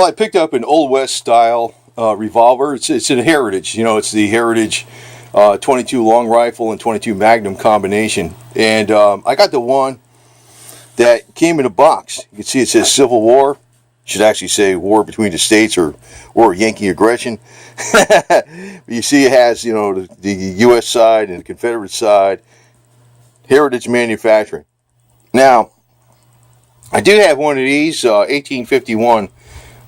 Well, I picked up an Old West style revolver. It's a Heritage. You know, it's the Heritage 22 long rifle and 22 Magnum combination. And I got the one that came in a box. You can see it says Civil War. Should actually say war between the states or Yankee aggression. You see it has, you know, the U.S. side and the Confederate side. Heritage manufacturing. Now, I do have one of these 1851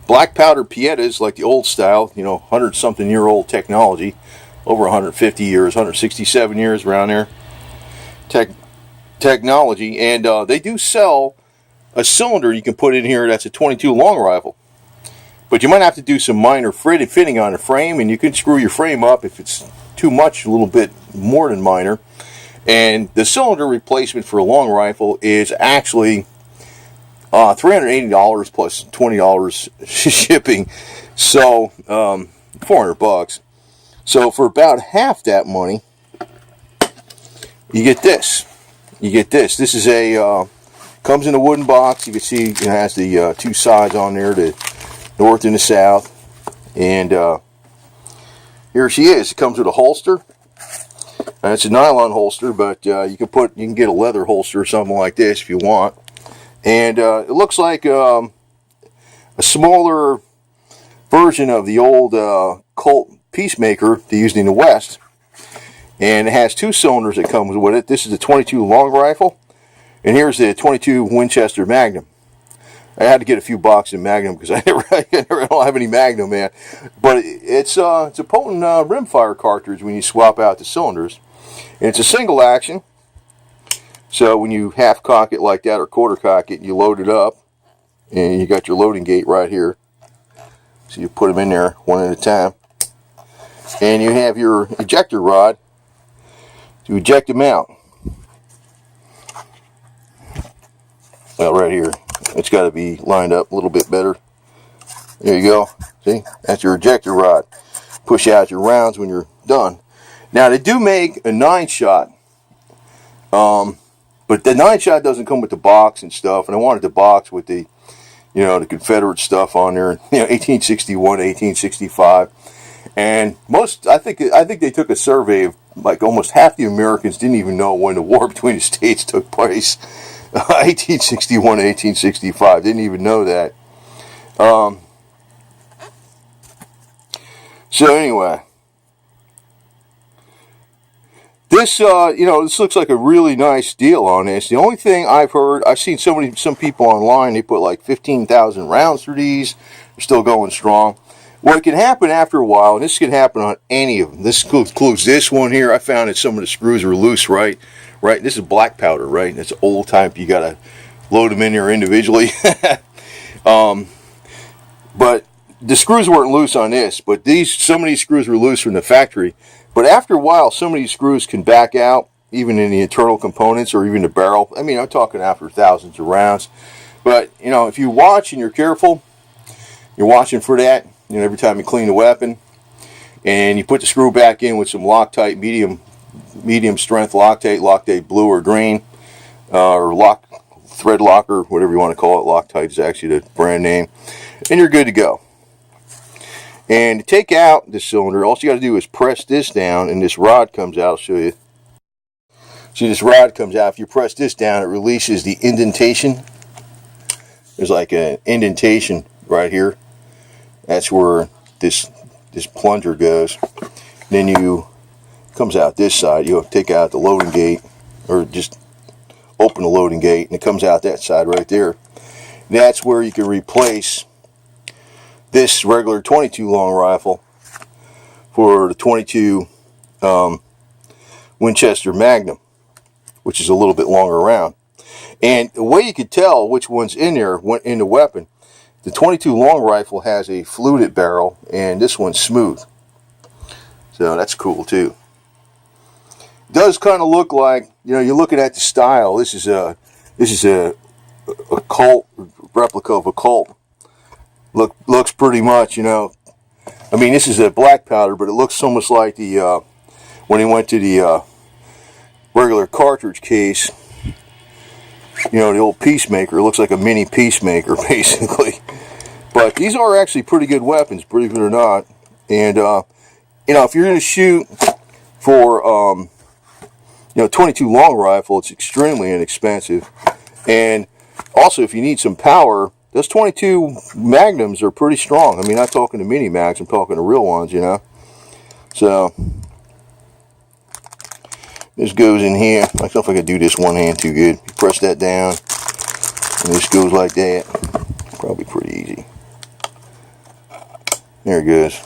black powder Piettas, like the old style, you know, 100-something year old technology, over 150 years, 167 years around there. Technology, and they do sell a cylinder you can put in here that's a 22 long rifle. But you might have to do some minor fitting on the frame, and you can screw your frame up if it's too much, a little bit more than minor. And the cylinder replacement for a long rifle is actually $380 plus $20 shipping, so $400. So for about half that money, you get this. This is a comes in a wooden box. You can see it has the two sides on there, the north and the south. And here she is. It comes with a holster. It's a nylon holster, but you can get a leather holster or something like this if you want. And it looks like a smaller version of the old Colt Peacemaker they used in the West. And it has two cylinders that comes with it. This is the 22 long rifle, and here's the 22 Winchester Magnum. I had to get a few boxes of Magnum because I never don't have any Magnum, man. But it's a potent rimfire cartridge when you swap out the cylinders. And it's a single action. So when you half cock it like that or quarter cock it, you load it up, and you got your loading gate right here. So you put them in there one at a time. And you have your ejector rod to eject them out. Well, right here. It's got to be lined up a little bit better. There you go. See? That's your ejector rod. Push out your rounds when you're done. Now, they do make a 9-shot. But the 9-shot doesn't come with the box and stuff. And I wanted the box with the, you know, the Confederate stuff on there. You know, 1861, 1865. And I think they took a survey of like almost half the Americans didn't even know when the war between the states took place. 1861 to 1865. Didn't even know that. So anyway, this this looks like a really nice deal on this. The only thing I've seen some people online, they put like 15,000 rounds through these. They're still going strong. What can happen after a while, and this can happen on any of them. This includes this one here. I found that some of the screws are loose, right? This is black powder, right? It's old type. You got to load them in there individually. But the screws weren't loose on this, but some of these screws were loose from the factory. But after a while, some of these screws can back out, even in the internal components or even the barrel. I mean, I'm talking after thousands of rounds. But, you know, if you watch and you're careful, you're watching for that, you know, every time you clean the weapon, and you put the screw back in with some Loctite, medium strength Loctite blue or green, or thread locker, whatever you want to call it. Loctite is actually the brand name, and you're good to go. And to take out this cylinder, all you got to do is press this down, and this rod comes out. I'll show you. See, this rod comes out. If you press this down, it releases the indentation. There's like an indentation right here. That's where this plunger goes. Then comes out this side. You'll take out the loading gate, or just open the loading gate, and it comes out that side right there. That's where you can replace this regular 22 long rifle for the 22 Winchester Magnum, which is a little bit longer round. And the way you could tell which one's in there, in the weapon, the 22 long rifle has a fluted barrel, and this one's smooth. So that's cool too. It does kind of look like, you know, you're looking at the style. This is a Colt replica of a Colt. Looks pretty much, you know. I mean, this is a black powder, but it looks almost like the when he went to the regular cartridge case. You know, the old Peacemaker. It looks like a mini Peacemaker, basically. But these are actually pretty good weapons, believe it or not. And you know, if you're going to shoot for 22 long rifle, it's extremely inexpensive. And also, if you need some power, those 22 magnums are pretty strong. I mean, not talking to mini mags, I'm talking to real ones, you know. So this goes in here. I don't know if I can do this one hand too good. You press that down, and this goes like that. Probably pretty easy. There it goes.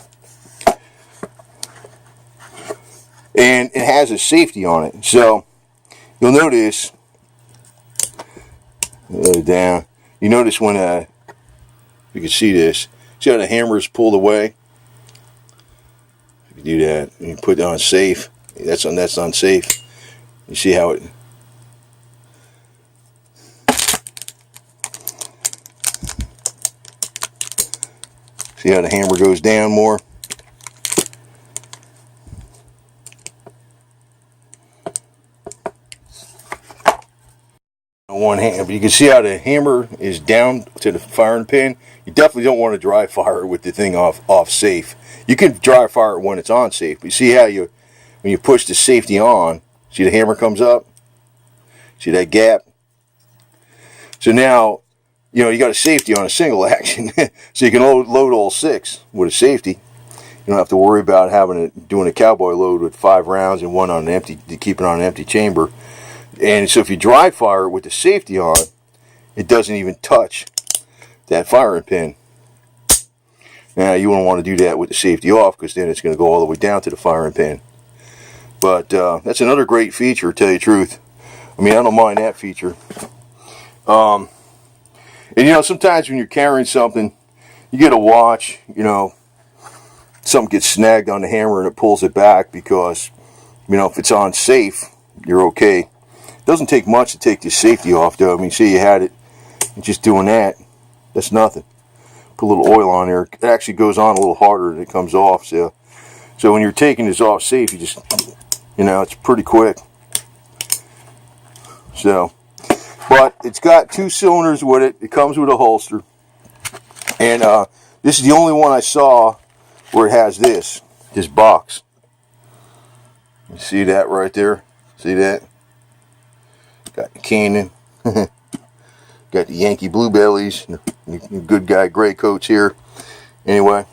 And it has a safety on it. So you'll notice, let it down. You notice when you can see this. See how the hammer is pulled away? You can do that. You put it on safe. That's unsafe. You see how it. See how the hammer goes down more? On one hand, but you can see how the hammer is down to the firing pin. You definitely don't want to dry fire it with the thing off safe. You can dry fire it when it's on safe. But you see how when you push the safety on, see the hammer comes up? See that gap? So now, you know, you got a safety on a single action. So you can load all 6 with a safety. You don't have to worry about doing a cowboy load with 5 rounds and one on an empty, to keep it on an empty chamber. And so if you dry fire it with the safety on, it doesn't even touch that firing pin. Now you won't want to do that with the safety off, because then it's going to go all the way down to the firing pin. But that's another great feature, to tell you the truth. I mean, I don't mind that feature. And you know, sometimes when you're carrying something, you get a watch, you know, something gets snagged on the hammer and it pulls it back, because, you know, if it's on safe, you're okay. It doesn't take much to take the safety off, though. I mean, see, you had it, and just doing that, that's nothing. Put a little oil on there. It actually goes on a little harder than it comes off. So when you're taking this off safe, you just, you know, it's pretty quick. So, but it's got 2 cylinders with it. It comes with a holster. And this is the only one I saw where it has this box. You see that right there? See that? Got the Cannon. Got the Yankee Bluebellies. The good guy gray coats here. Anyway,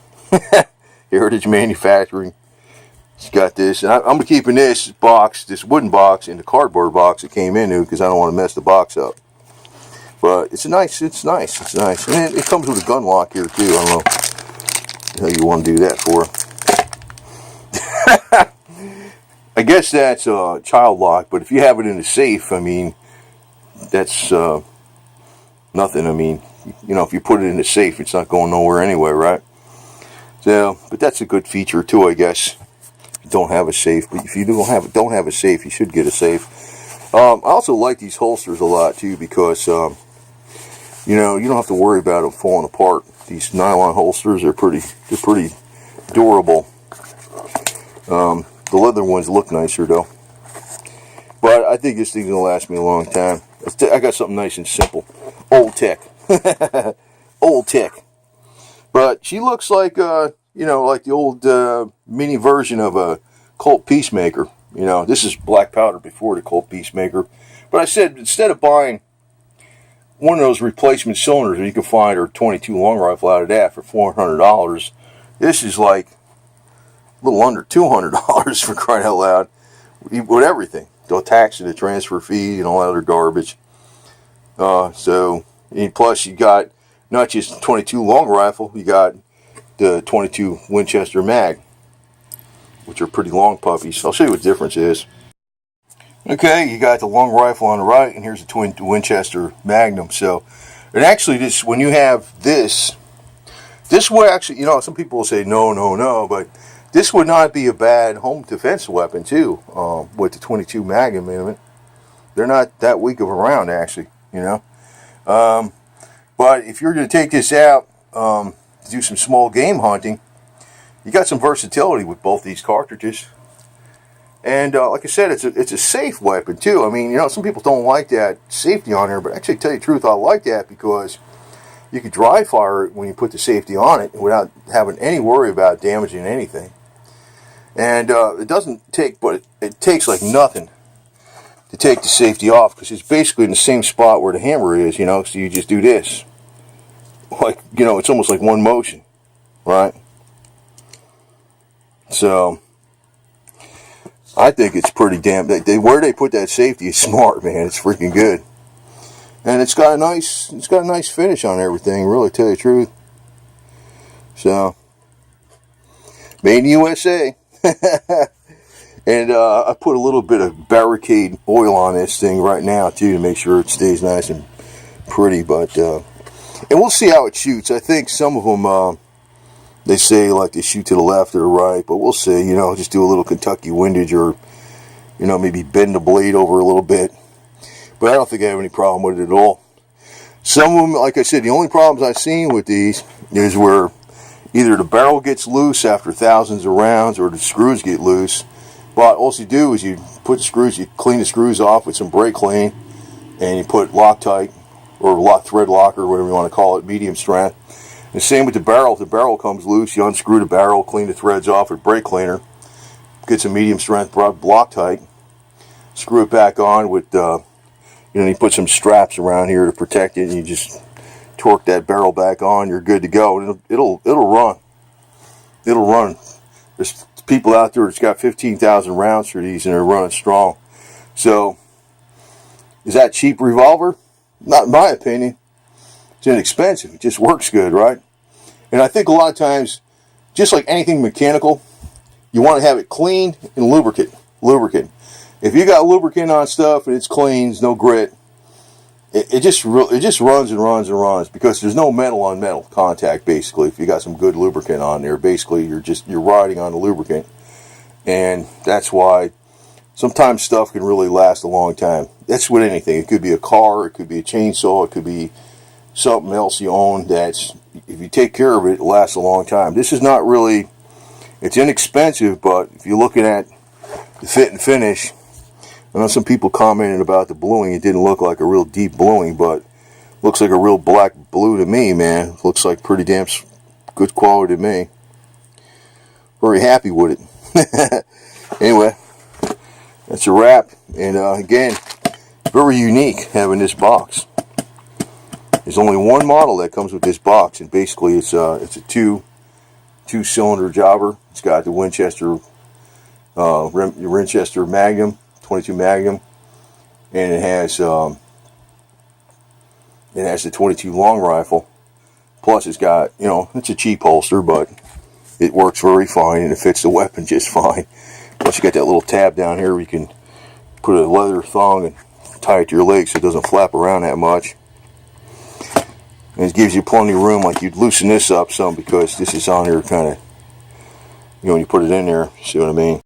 Heritage Manufacturing. It's got this. And I'm keeping this box, this wooden box, in the cardboard box it came into, because I don't want to mess the box up. But it's nice. And it comes with a gun lock here too. I don't know how you want to do that for. I guess that's a child lock, but if you have it in a safe, I mean, that's nothing. I mean, you know, if you put it in a safe, it's not going nowhere anyway, right? So, but that's a good feature too, I guess. If you don't have a safe, but if you don't have a safe, you should get a safe. I also like these holsters a lot too, because you know, you don't have to worry about them falling apart. These nylon holsters are pretty durable. The leather ones look nicer though. But I think this thing's going to last me a long time. I got something nice and simple. Old tech. Old tech. But she looks like, you know, like the old mini version of a Colt Peacemaker. You know, this is black powder before the Colt Peacemaker. But I said, instead of buying one of those replacement cylinders that you can find, or 22 long rifle out of that for $400, this is like a little under $200 for crying out loud, with everything, the tax and the transfer fee and all that other garbage. So, and plus you got not just 22 long rifle, you got the 22 Winchester mag, which are pretty long puppies. I'll show you what the difference is. Okay, you got the long rifle on the right, and here's the twin Winchester Magnum. So, and actually, this, when you have this would actually, you know, some people will say no, but this would not be a bad home defense weapon too, with the 22 Magnum in it. They're not that weak of a round, actually, you know. But if you're going to take this out to do some small game hunting, you got some versatility with both these cartridges. And like I said, it's a safe weapon too. I mean, you know, some people don't like that safety on there, but actually, to tell you the truth, I like that, because you could dry fire it when you put the safety on it without having any worry about damaging anything. And it doesn't take, but it takes like nothing to take the safety off, because it's basically in the same spot where the hammer is, you know. So you just do this, like, you know, it's almost like one motion, right? So I think it's pretty damn. Where they put that safety is smart, man. It's freaking good, and it's got a nice finish on everything. Really, to tell you the truth. So, made in USA. And I put a little bit of barricade oil on this thing right now too, to make sure it stays nice and pretty. But and we'll see how it shoots. I think some of them they say like they shoot to the left or the right, but we'll see. You know, just do a little Kentucky windage, or you know, maybe bend the blade over a little bit. But I don't think I have any problem with it at all. Some of them, like I said, the only problems I've seen with these is where either the barrel gets loose after thousands of rounds, or the screws get loose. But all you do is you put the screws, you clean the screws off with some brake clean, and you put Loctite or thread locker, whatever you want to call it, medium strength. And same with the barrel. If the barrel comes loose, you unscrew the barrel, clean the threads off with brake cleaner, get some medium strength Loctite, screw it back on with, you put some straps around here to protect it, and you just torque that barrel back on. You're good to go. It'll run. It'll run. There's people out there that's got 15,000 rounds for these, and they're running strong. So, is that cheap revolver? Not in my opinion. It's inexpensive. It just works good, right? And I think a lot of times, just like anything mechanical, you want to have it cleaned and lubricant. If you got lubricant on stuff and it's clean, there's no grit, it just runs and runs and runs, because there's no metal on metal contact. Basically, if you got some good lubricant on there, basically you're riding on the lubricant, and that's why sometimes stuff can really last a long time. That's with anything. It could be a car, it could be a chainsaw, it could be something else you own. That's, if you take care of it, it lasts a long time. This is not really, it's inexpensive, but if you're looking at the fit and finish, I know some people commented about the bluing. It didn't look like a real deep bluing, but looks like a real black blue to me, man. Looks like pretty damn good quality to me. Very happy with it. Anyway, that's a wrap. And again, very unique having this box. There's only one model that comes with this box, and basically it's a two-cylinder jobber. It's got the Winchester Magnum, 22 Magnum, and it has the 22 long rifle. Plus, it's got, it's a cheap holster, but it works very fine, and it fits the weapon just fine. Plus, you got that little tab down here where you can put a leather thong and tie it to your leg so it doesn't flap around that much. And it gives you plenty of room. Like, you'd loosen this up some, because this is on here kind of, when you put it in there, see what I mean?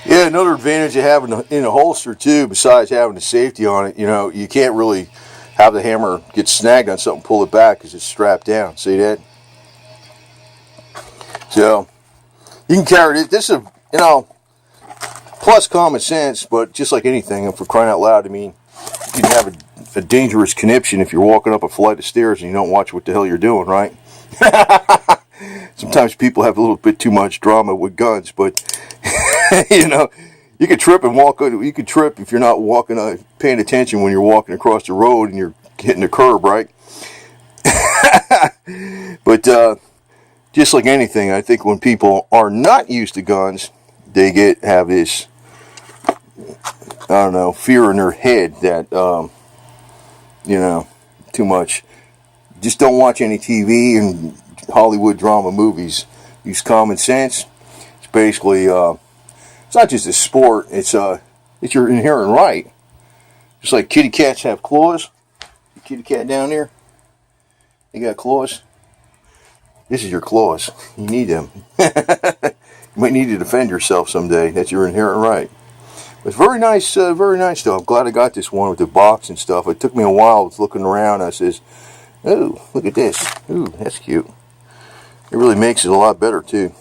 Yeah, another advantage of having in a holster too, besides having the safety on it, you can't really have the hammer get snagged on something, pull it back, because it's strapped down. See that? So you can carry it. This is, plus common sense, but just like anything, for crying out loud, I mean, you can have a dangerous conniption if you're walking up a flight of stairs and you don't watch what the hell you're doing, right? Sometimes people have a little bit too much drama with guns, but you could trip and walk. You could trip if you're not paying attention when you're walking across the road and you're hitting the curb, right? But just like anything, I think when people are not used to guns, they have this, fear in their head that too much. Just don't watch any TV and Hollywood drama movies. Use common sense. It's basically it's not just a sport. It's your inherent right. Just like kitty cats have claws. The kitty cat down there, you got claws. This is your claws. You need them. You might need to defend yourself someday. That's your inherent right. It's very nice though. I'm glad I got this one with the box and stuff. It took me a while. I was looking around. I says, "Oh, look at this. Ooh, that's cute." It really makes it a lot better too.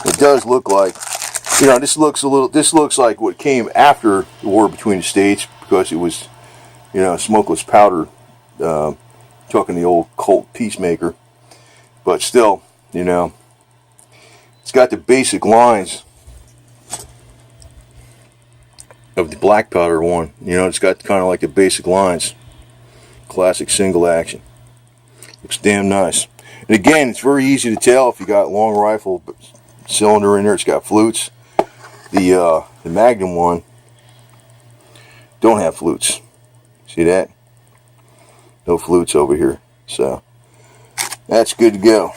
It does look like, this looks like what came after the war between the states, because it was, smokeless powder Talking the old Colt Peacemaker. But still, you know, it's got the basic lines of the black powder one. You know, it's got kind of like the basic lines. Classic single action. Looks damn nice. And again, it's very easy to tell if you got long rifle cylinder in there. It's got flutes. The Magnum one don't have flutes. See that? No flutes over here. So that's good to go.